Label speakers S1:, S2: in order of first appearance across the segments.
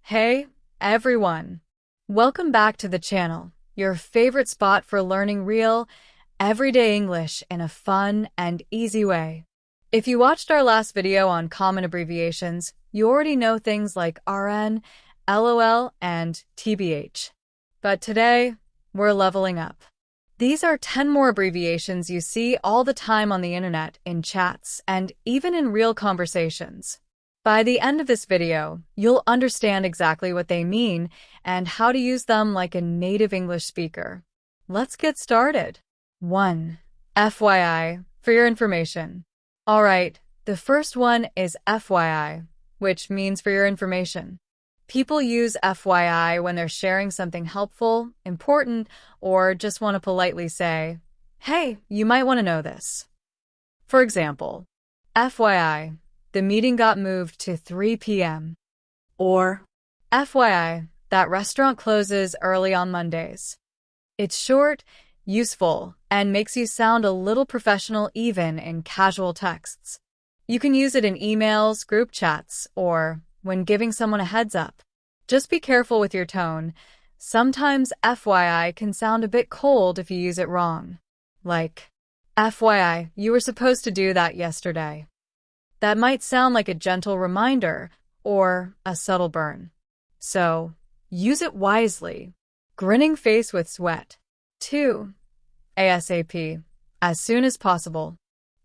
S1: Hey, everyone! Welcome back to the channel, your favorite spot for learning real, everyday English in a fun and easy way. If you watched our last video on common abbreviations, you already know things like RN, LOL, and TBH. But today, we're leveling up. These are 10 more abbreviations you see all the time on the internet, in chats, and even in real conversations. By the end of this video, you'll understand exactly what they mean and how to use them like a native English speaker. Let's get started. 1. FYI, for your information. Alright, the first one is FYI, which means for your information. People use FYI when they're sharing something helpful, important, or just want to politely say, hey, you might want to know this. For example, FYI, the meeting got moved to 3 p.m. Or, FYI, that restaurant closes early on Mondays. It's short, useful, and makes you sound a little professional even in casual texts. You can use it in emails, group chats, or when giving someone a heads up. Just be careful with your tone. Sometimes FYI can sound a bit cold if you use it wrong. Like, FYI, you were supposed to do that yesterday. That might sound like a gentle reminder or a subtle burn. So, use it wisely. Grinning face with sweat. 2. ASAP, as soon as possible.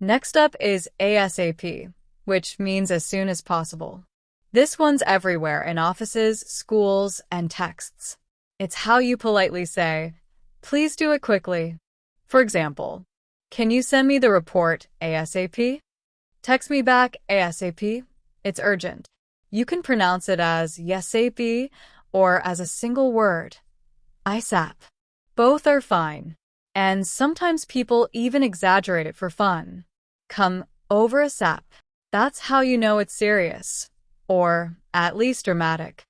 S1: Next up is ASAP, which means as soon as possible. This one's everywhere in offices, schools, and texts. It's how you politely say, please do it quickly. For example, can you send me the report ASAP? Text me back ASAP. It's urgent. You can pronounce it as YesAP or as a single word, ISAP. Both are fine. And sometimes people even exaggerate it for fun. Come over ASAP. That's how you know it's serious, or at least dramatic.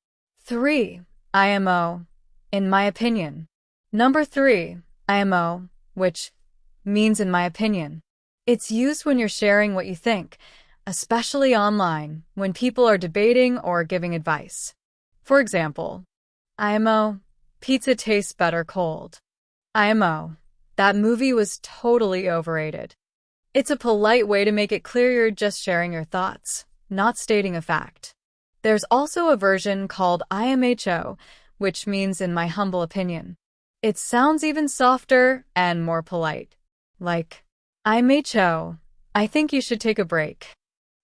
S1: 3. IMO, in my opinion. Number 3, IMO, which means in my opinion. It's used when you're sharing what you think, especially online, when people are debating or giving advice. For example, IMO, pizza tastes better cold. IMO, that movie was totally overrated. It's a polite way to make it clear you're just sharing your thoughts, not stating a fact. There's also a version called IMHO, which means in my humble opinion. It sounds even softer and more polite. Like, IMHO, I think you should take a break.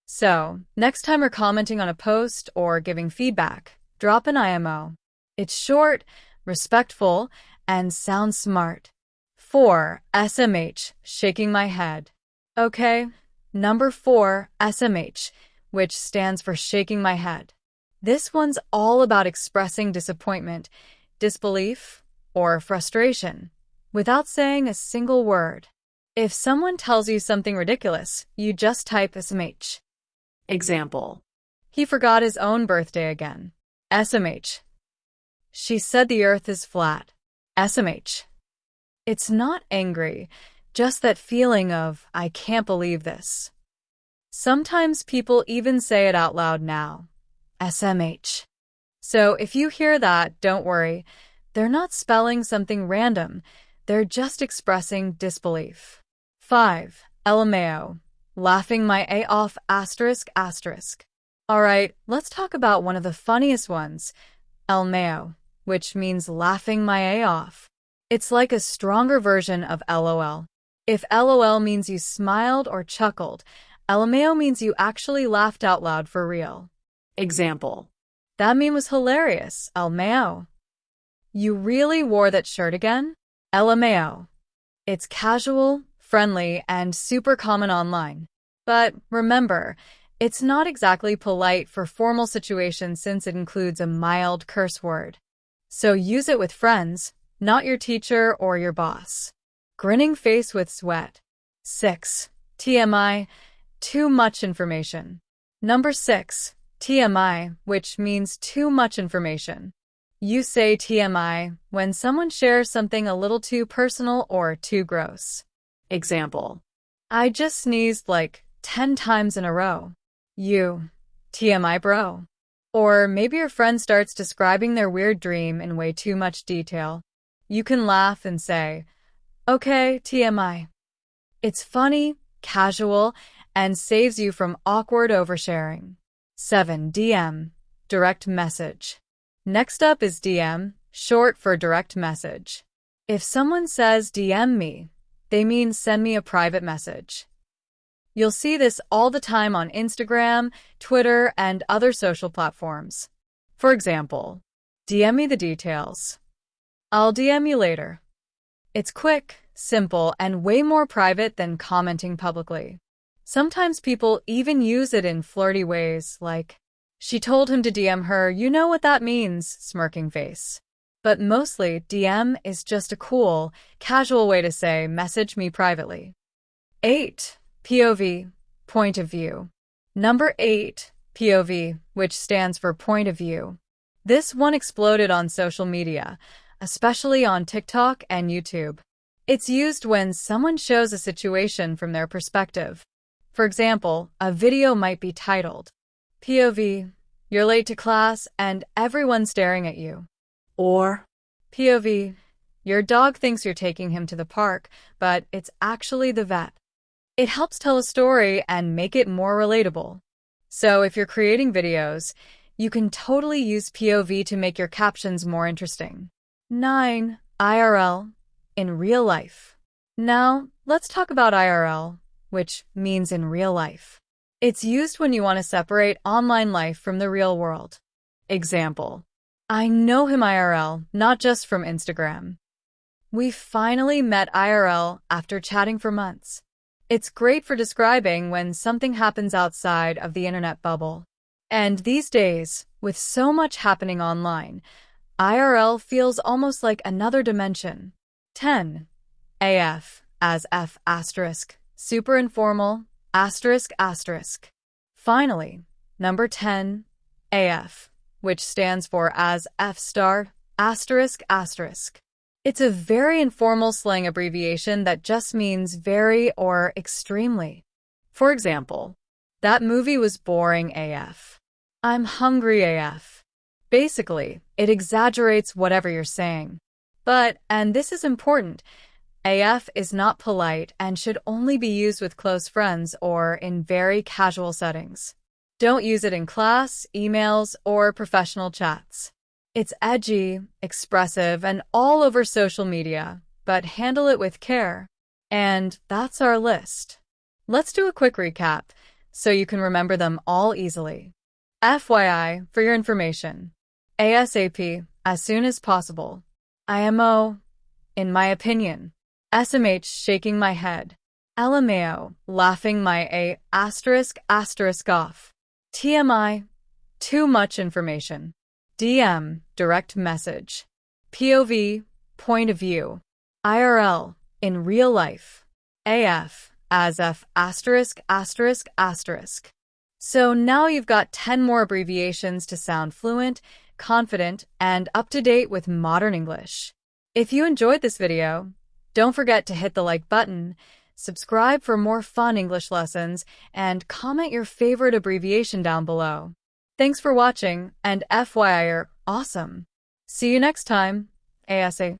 S1: So, next time you're commenting on a post or giving feedback, drop an IMO. It's short, respectful, and sounds smart. 4. SMH, shaking my head. Okay, number 4, SMH, which stands for shaking my head. This one's all about expressing disappointment, disbelief, or frustration, without saying a single word. If someone tells you something ridiculous, you just type SMH. Example. He forgot his own birthday again. SMH. She said the earth is flat. SMH. It's not angry, just that feeling of, I can't believe this. Sometimes people even say it out loud now. SMH. So if you hear that, don't worry. They're not spelling something random. They're just expressing disbelief. 5. LMAO, laughing my A off asterisk asterisk. Alright, let's talk about one of the funniest ones, LMAO, which means laughing my A off. It's like a stronger version of LOL. If LOL means you smiled or chuckled, LMAO means you actually laughed out loud for real. Example. That meme was hilarious, LMAO. You really wore that shirt again? LMAO. It's casual, friendly, and super common online. But remember, it's not exactly polite for formal situations since it includes a mild curse word. So use it with friends, not your teacher or your boss. Grinning face with sweat. 6. TMI, too much information. Number 6, TMI, which means too much information. You say TMI when someone shares something a little too personal or too gross. Example. I just sneezed like 10 times in a row. You. TMI bro. Or maybe your friend starts describing their weird dream in way too much detail. You can laugh and say, okay, TMI. It's funny, casual, and saves you from awkward oversharing. 7. DM, direct message. Next up is DM, short for direct message. If someone says DM me, they mean send me a private message. You'll see this all the time on Instagram, Twitter, and other social platforms. For example, DM me the details. I'll DM you later. It's quick, simple, and way more private than commenting publicly. Sometimes people even use it in flirty ways, like, she told him to DM her, you know what that means, smirking face. But mostly, DM is just a cool, casual way to say, message me privately. 8. POV, point of view. Number 8, POV, which stands for point of view. This one exploded on social media, especially on TikTok and YouTube. It's used when someone shows a situation from their perspective. For example, a video might be titled, POV, you're late to class and everyone's staring at you. Or, POV, your dog thinks you're taking him to the park, but it's actually the vet. It helps tell a story and make it more relatable. So if you're creating videos, you can totally use POV to make your captions more interesting. 9. IRL, in real life. Now, let's talk about IRL, which means in real life. It's used when you want to separate online life from the real world. Example, I know him IRL, not just from Instagram. We finally met IRL after chatting for months. It's great for describing when something happens outside of the internet bubble. And these days, with so much happening online, IRL feels almost like another dimension. 10. AF, as F asterisk, super informal, asterisk asterisk. Finally, number 10, AF, which stands for as F star, asterisk asterisk. It's a very informal slang abbreviation that just means very or extremely. For example, that movie was boring AF. I'm hungry AF. Basically, it exaggerates whatever you're saying. But, and this is important, AF is not polite and should only be used with close friends or in very casual settings. Don't use it in class, emails, or professional chats. It's edgy, expressive, and all over social media, but handle it with care. And that's our list. Let's do a quick recap so you can remember them all easily. FYI, for your information. ASAP, as soon as possible. IMO, in my opinion. SMH, shaking my head. LMAO, laughing my A asterisk asterisk off. TMI, too much information. DM, direct message. POV, point of view. IRL, in real life. AF, as F asterisk asterisk asterisk. So now you've got 10 more abbreviations to sound fluent, confident, and up to date with modern English. If you enjoyed this video, don't forget to hit the like button, subscribe for more fun English lessons, and comment your favorite abbreviation down below. Thanks for watching, and FYI, you're awesome. See you next time. ASA.